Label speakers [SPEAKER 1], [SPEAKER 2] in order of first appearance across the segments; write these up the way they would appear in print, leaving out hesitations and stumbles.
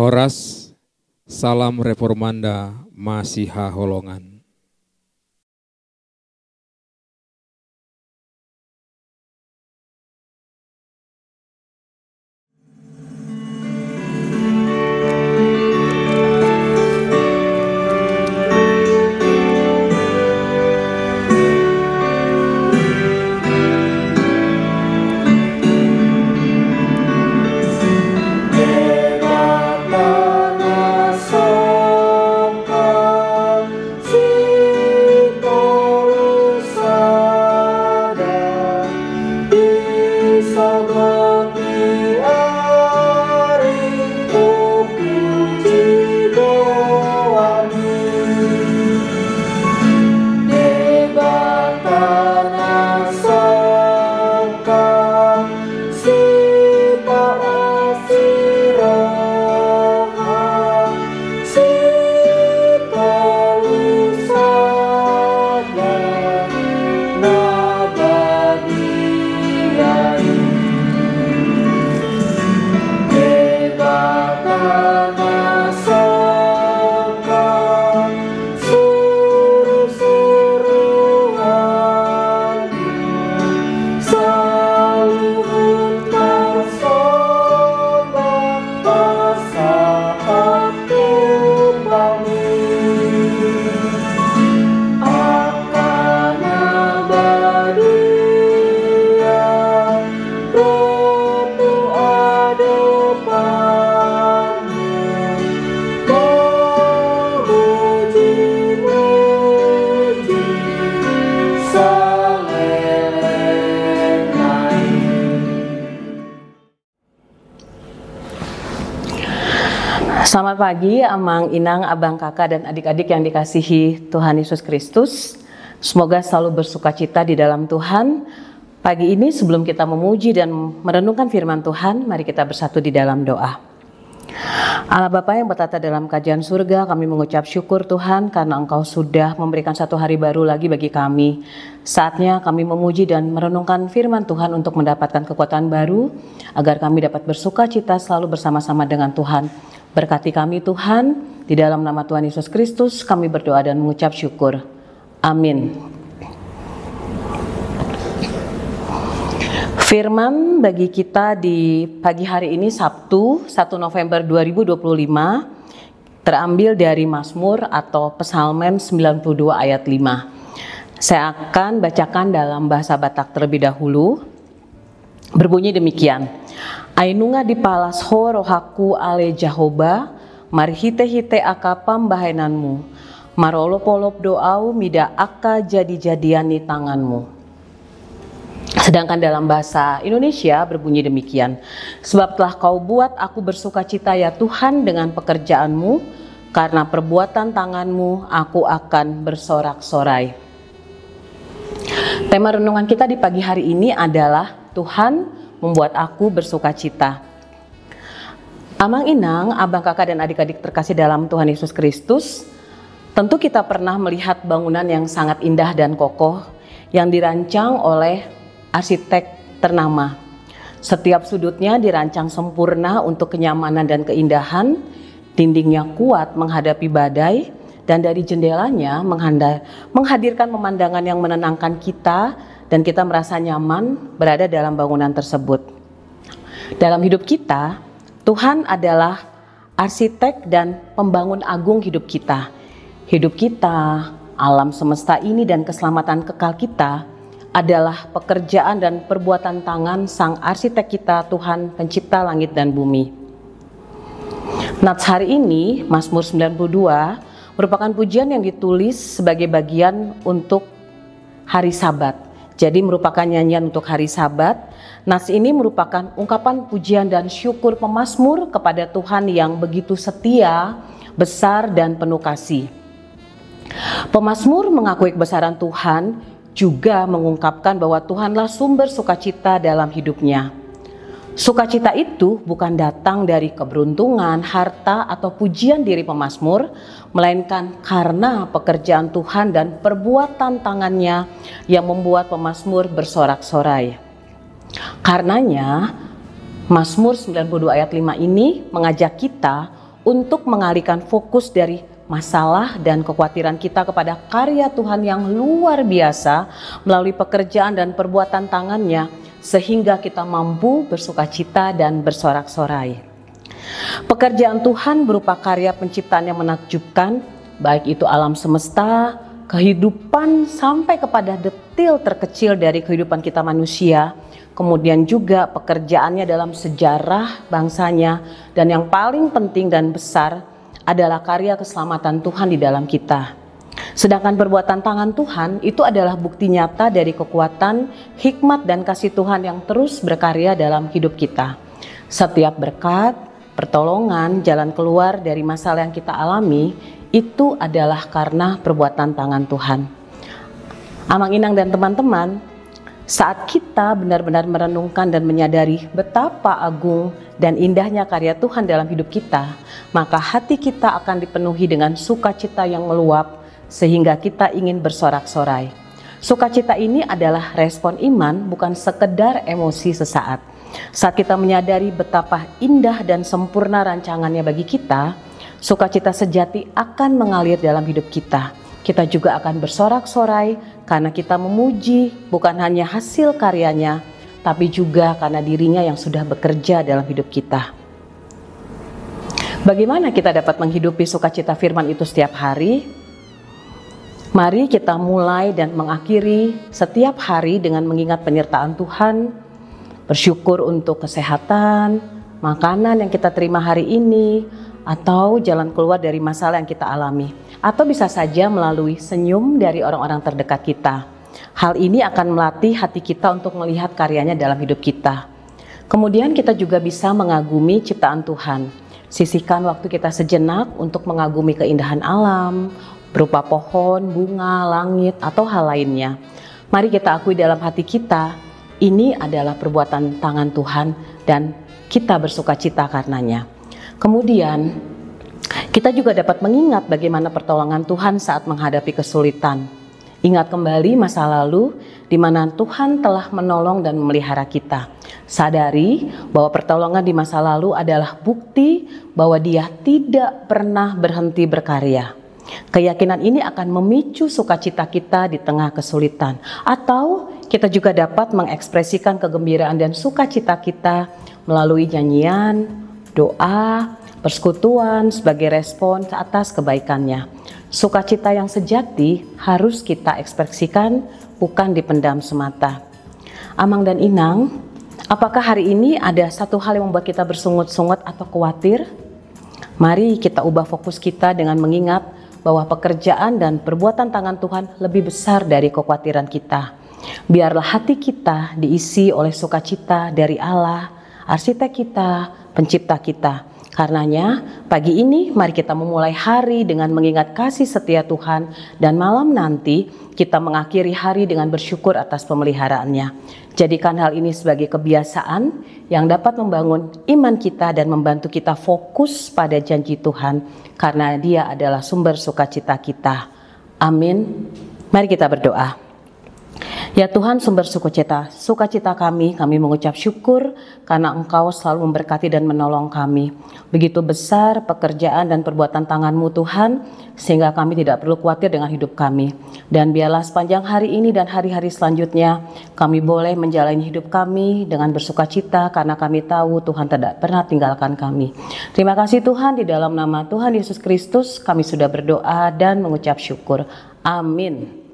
[SPEAKER 1] Horas, salam reformanda Masiha Holongan.
[SPEAKER 2] Selamat pagi, Amang, Inang, Abang, Kakak, dan adik-adik yang dikasihi Tuhan Yesus Kristus. Semoga selalu bersukacita di dalam Tuhan. Pagi ini sebelum kita memuji dan merenungkan firman Tuhan, mari kita bersatu di dalam doa. Allah Bapa yang bertata dalam kerajaan surga, kami mengucap syukur Tuhan karena Engkau sudah memberikan satu hari baru lagi bagi kami. Saatnya kami memuji dan merenungkan firman Tuhan untuk mendapatkan kekuatan baru, agar kami dapat bersukacita selalu bersama-sama dengan Tuhan. Berkati kami Tuhan, di dalam nama Tuhan Yesus Kristus kami berdoa dan mengucap syukur. Amin. Firman bagi kita di pagi hari ini Sabtu 1 November 2025 terambil dari Mazmur atau Psalmen 92 ayat 5. Saya akan bacakan dalam bahasa Batak terlebih dahulu. Berbunyi demikian. Ainunga di palas ho rohaku ale Jahoba, marhite-hite aka pambahenanmu, marolop-olop doau mida aka jadi-jadian di tanganmu. Sedangkan dalam bahasa Indonesia berbunyi demikian. Sebab telah kau buat aku bersukacita ya Tuhan dengan pekerjaanmu, karena perbuatan tanganmu aku akan bersorak-sorai. Tema renungan kita di pagi hari ini adalah Tuhan membuat aku bersukacita. Amang, Inang, Abang, Kakak, dan adik-adik terkasih dalam Tuhan Yesus Kristus, tentu kita pernah melihat bangunan yang sangat indah dan kokoh yang dirancang oleh arsitek ternama. Setiap sudutnya dirancang sempurna untuk kenyamanan dan keindahan, dindingnya kuat menghadapi badai, dan dari jendelanya menghadirkan pemandangan yang menenangkan kita dan kita merasa nyaman berada dalam bangunan tersebut. Dalam hidup kita, Tuhan adalah arsitek dan pembangun agung hidup kita. Hidup kita, alam semesta ini dan keselamatan kekal kita adalah pekerjaan dan perbuatan tangan Sang Arsitek kita, Tuhan Pencipta langit dan bumi. Nats hari ini, Mazmur 92, merupakan pujian yang ditulis sebagai bagian untuk hari Sabat. Jadi merupakan nyanyian untuk hari Sabat. Nats ini merupakan ungkapan pujian dan syukur pemazmur kepada Tuhan yang begitu setia, besar dan penuh kasih. Pemazmur mengakui kebesaran Tuhan, juga mengungkapkan bahwa Tuhanlah sumber sukacita dalam hidupnya. Sukacita itu bukan datang dari keberuntungan, harta, atau pujian diri pemazmur, melainkan karena pekerjaan Tuhan dan perbuatan tangannya yang membuat pemazmur bersorak-sorai. Karenanya, Mazmur 92 ayat 5 ini mengajak kita untuk mengalihkan fokus dari masalah dan kekhawatiran kita kepada karya Tuhan yang luar biasa melalui pekerjaan dan perbuatan tangannya, sehingga kita mampu bersukacita dan bersorak-sorai. Pekerjaan Tuhan berupa karya penciptaan yang menakjubkan, baik itu alam semesta, kehidupan sampai kepada detil terkecil dari kehidupan kita manusia, kemudian juga pekerjaannya dalam sejarah bangsanya, dan yang paling penting dan besar adalah karya keselamatan Tuhan di dalam kita. Sedangkan perbuatan tangan Tuhan itu adalah bukti nyata dari kekuatan, hikmat dan kasih Tuhan yang terus berkarya dalam hidup kita. Setiap berkat, pertolongan, jalan keluar dari masalah yang kita alami itu adalah karena perbuatan tangan Tuhan. Amang Inang dan teman-teman, saat kita benar-benar merenungkan dan menyadari betapa agung dan indahnya karya Tuhan dalam hidup kita, maka hati kita akan dipenuhi dengan sukacita yang meluap sehingga kita ingin bersorak-sorai. Sukacita ini adalah respon iman, bukan sekedar emosi sesaat. Saat kita menyadari betapa indah dan sempurna rancangannya bagi kita, sukacita sejati akan mengalir dalam hidup kita. Kita juga akan bersorak-sorai karena kita memuji bukan hanya hasil karyanya, tapi juga karena dirinya yang sudah bekerja dalam hidup kita. Bagaimana kita dapat menghidupi sukacita firman itu setiap hari? Mari kita mulai dan mengakhiri setiap hari dengan mengingat penyertaan Tuhan, bersyukur untuk kesehatan, makanan yang kita terima hari ini, atau jalan keluar dari masalah yang kita alami, atau bisa saja melalui senyum dari orang-orang terdekat kita. Hal ini akan melatih hati kita untuk melihat karyanya dalam hidup kita. Kemudian kita juga bisa mengagumi ciptaan Tuhan. Sisihkan waktu kita sejenak untuk mengagumi keindahan alam, berupa pohon, bunga, langit, atau hal lainnya. Mari kita akui dalam hati kita, ini adalah perbuatan tangan Tuhan dan kita bersukacita karenanya. Kemudian kita juga dapat mengingat bagaimana pertolongan Tuhan saat menghadapi kesulitan. Ingat kembali masa lalu di mana Tuhan telah menolong dan memelihara kita. Sadari bahwa pertolongan di masa lalu adalah bukti bahwa Dia tidak pernah berhenti berkarya. Keyakinan ini akan memicu sukacita kita di tengah kesulitan. Atau kita juga dapat mengekspresikan kegembiraan dan sukacita kita melalui nyanyian, doa, persekutuan sebagai respon atas kebaikannya. Sukacita yang sejati harus kita ekspresikan, bukan dipendam semata. Amang dan Inang, apakah hari ini ada satu hal yang membuat kita bersungut-sungut atau khawatir? Mari kita ubah fokus kita dengan mengingat bahwa pekerjaan dan perbuatan tangan Tuhan lebih besar dari kekhawatiran kita. Biarlah hati kita diisi oleh sukacita dari Allah, arsitek kita, pencipta kita. Karenanya, pagi ini mari kita memulai hari dengan mengingat kasih setia Tuhan, dan malam nanti kita mengakhiri hari dengan bersyukur atas pemeliharaannya. Jadikan hal ini sebagai kebiasaan yang dapat membangun iman kita dan membantu kita fokus pada janji Tuhan, karena Dia adalah sumber sukacita kita. Amin. Mari kita berdoa. Ya Tuhan, sumber sukacita kami mengucap syukur karena Engkau selalu memberkati dan menolong kami. Begitu besar pekerjaan dan perbuatan tangan-Mu Tuhan, sehingga kami tidak perlu khawatir dengan hidup kami. Dan biarlah sepanjang hari ini dan hari-hari selanjutnya, kami boleh menjalani hidup kami dengan bersukacita karena kami tahu Tuhan tidak pernah tinggalkan kami. Terima kasih Tuhan, di dalam nama Tuhan Yesus Kristus kami sudah berdoa dan mengucap syukur. Amin.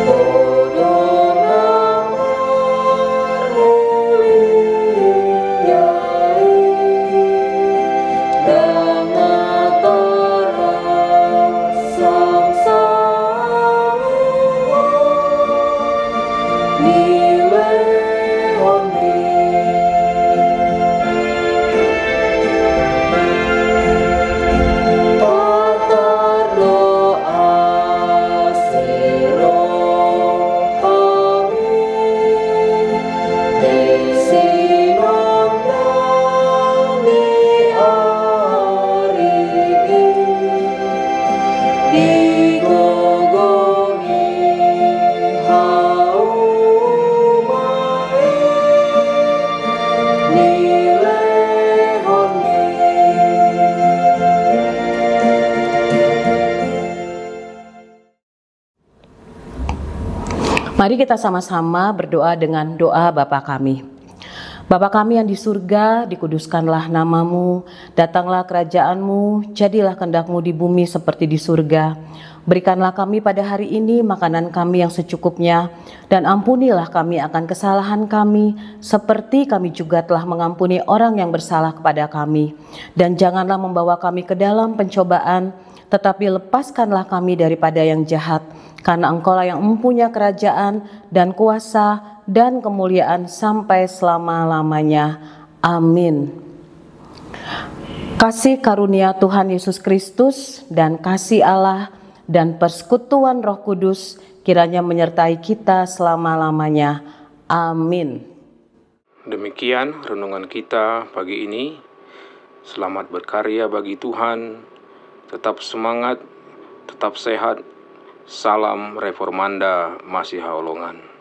[SPEAKER 3] Bodoh
[SPEAKER 2] Mari kita sama-sama berdoa dengan doa Bapa kami. Bapa kami yang di surga, dikuduskanlah namamu, datanglah kerajaanmu, jadilah kehendak-mu di bumi seperti di surga. Berikanlah kami pada hari ini makanan kami yang secukupnya, dan ampunilah kami akan kesalahan kami, seperti kami juga telah mengampuni orang yang bersalah kepada kami. Dan janganlah membawa kami ke dalam pencobaan, tetapi lepaskanlah kami daripada yang jahat, karena Engkaulah yang mempunyai kerajaan dan kuasa dan kemuliaan sampai selama-lamanya. Amin. Kasih karunia Tuhan Yesus Kristus dan kasih Allah dan persekutuan Roh Kudus kiranya menyertai kita selama-lamanya. Amin.
[SPEAKER 1] Demikian renungan kita pagi ini. Selamat berkarya bagi Tuhan. Tetap semangat, tetap sehat. Salam Reformanda Masiha Holongan.